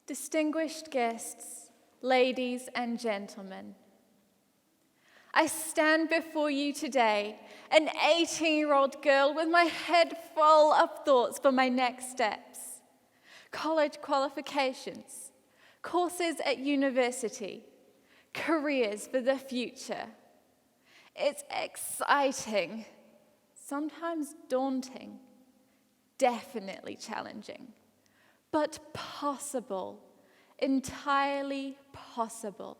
Distinguished guests, ladies and gentlemen, I stand before you today, an 18-year-old girl with my head full of thoughts for my next steps, college qualifications, courses at university, careers for the future. It's exciting, sometimes daunting, definitely challenging, but possible, entirely possible.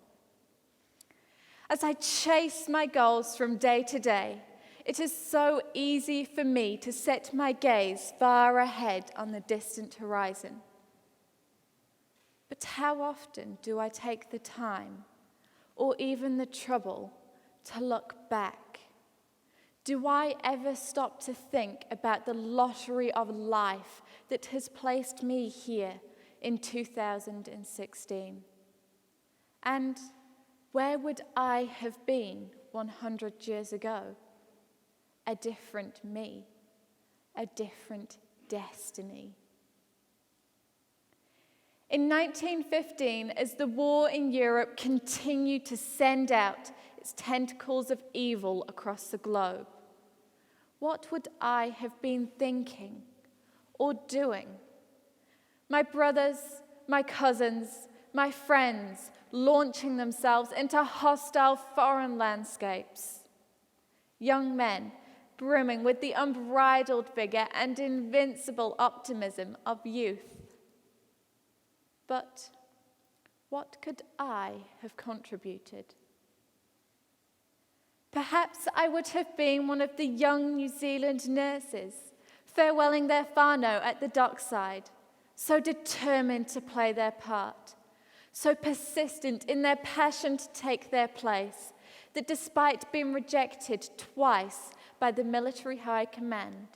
As I chase my goals from day to day, it is so easy for me to set my gaze far ahead on the distant horizon. But how often do I take the time, or even the trouble, to look back? Do I ever stop to think about the lottery of life that has placed me here in 2016? And where would I have been 100 years ago? A different me, a different destiny. In 1915, as the war in Europe continued to send out its tentacles of evil across the globe, what would I have been thinking or doing? My brothers, my cousins, my friends launching themselves into hostile foreign landscapes. Young men brimming with the unbridled vigor and invincible optimism of youth. But what could I have contributed? Perhaps I would have been one of the young New Zealand nurses, farewelling their whānau at the dockside, so determined to play their part, so persistent in their passion to take their place, that despite being rejected twice by the military high command,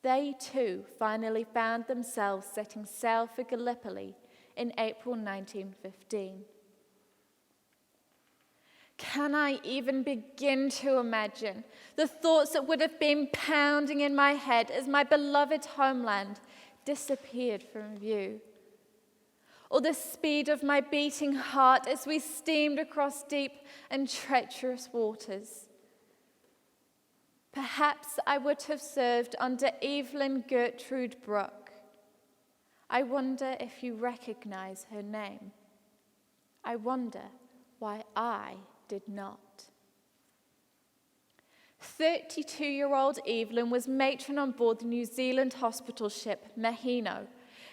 they too finally found themselves setting sail for Gallipoli in April 1915. Can I even begin to imagine the thoughts that would have been pounding in my head as my beloved homeland disappeared from view? Or the speed of my beating heart as we steamed across deep and treacherous waters? Perhaps I would have served under Evelyn Gertrude Brooke. I wonder if you recognize her name. I wonder why I did not. 32-year-old Evelyn was matron on board the New Zealand hospital ship Mahino,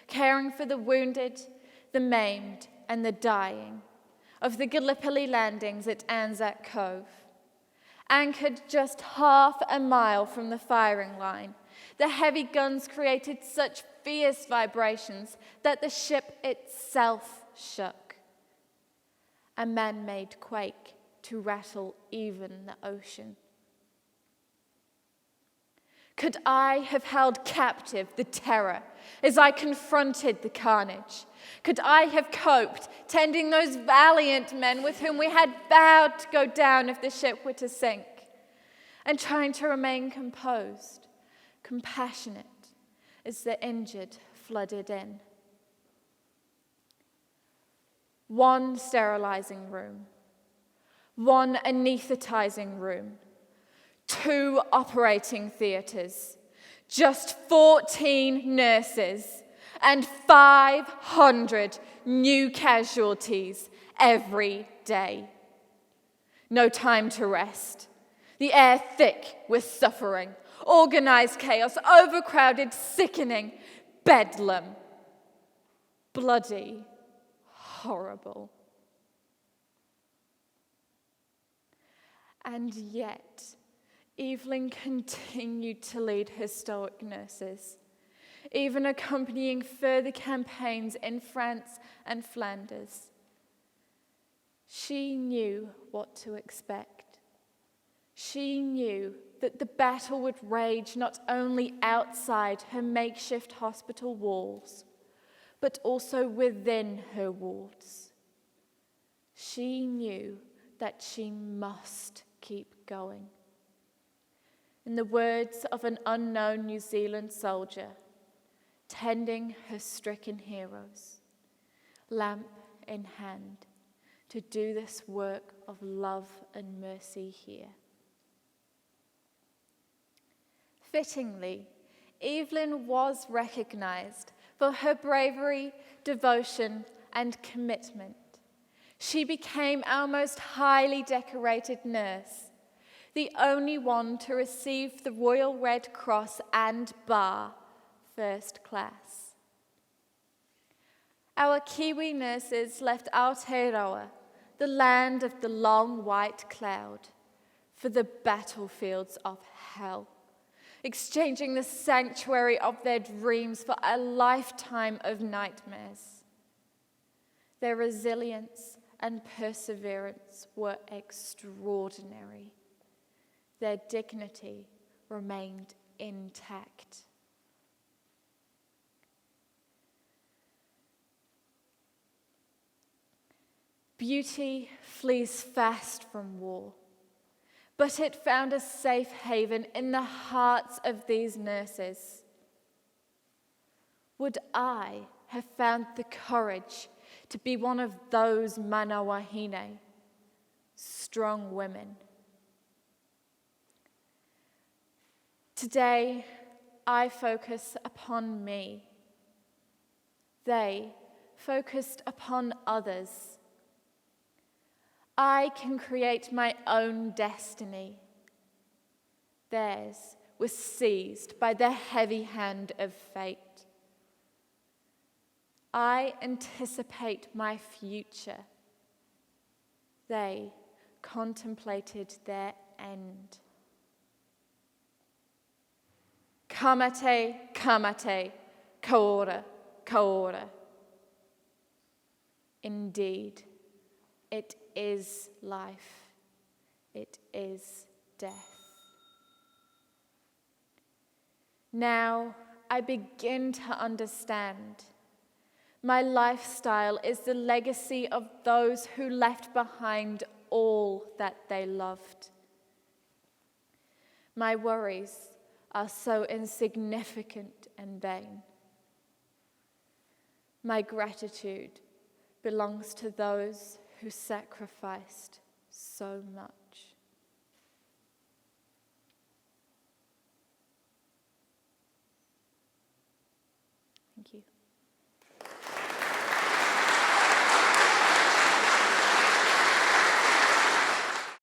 caring for the wounded, the maimed, and the dying of the Gallipoli landings at Anzac Cove. Anchored just half a mile from the firing line, the heavy guns created such fierce vibrations that the ship itself shook. A man-made quake to rattle even the ocean. Could I have held captive the terror as I confronted the carnage? Could I have coped tending those valiant men with whom we had vowed to go down if the ship were to sink, and trying to remain composed, compassionate as the injured flooded in? One sterilizing room, one anesthetizing room, 2 operating theaters, just 14 nurses, and 500 new casualties every day. No time to rest. The air thick with suffering, organized chaos, overcrowded, sickening, bedlam. Bloody, horrible. And yet, Evelyn continued to lead her stoic nurses, even accompanying further campaigns in France and Flanders. She knew what to expect. She knew that the battle would rage not only outside her makeshift hospital walls, but also within her walls. She knew that she must keep going. In the words of an unknown New Zealand soldier, tending her stricken heroes, lamp in hand, to do this work of love and mercy here. Fittingly, Evelyn was recognized for her bravery, devotion, and commitment. She became our most highly decorated nurse, the only one to receive the Royal Red Cross and Bar First Class. Our Kiwi nurses left Aotearoa, the land of the long white cloud, for the battlefields of hell, exchanging the sanctuary of their dreams for a lifetime of nightmares. Their resilience and perseverance were extraordinary. Their dignity remained intact. Beauty flees fast from war, but it found a safe haven in the hearts of these nurses. Would I have found the courage to be one of those mana wahine, strong women? Today, I focus upon me. They focused upon others. I can create my own destiny. Theirs was seized by the heavy hand of fate. I anticipate my future. They contemplated their end. Kamate, kamate, kaora, kaora. Indeed, it is life. It is death. Now I begin to understand. My lifestyle is the legacy of those who left behind all that they loved. My worries are so insignificant and vain. My gratitude belongs to those who sacrificed so much.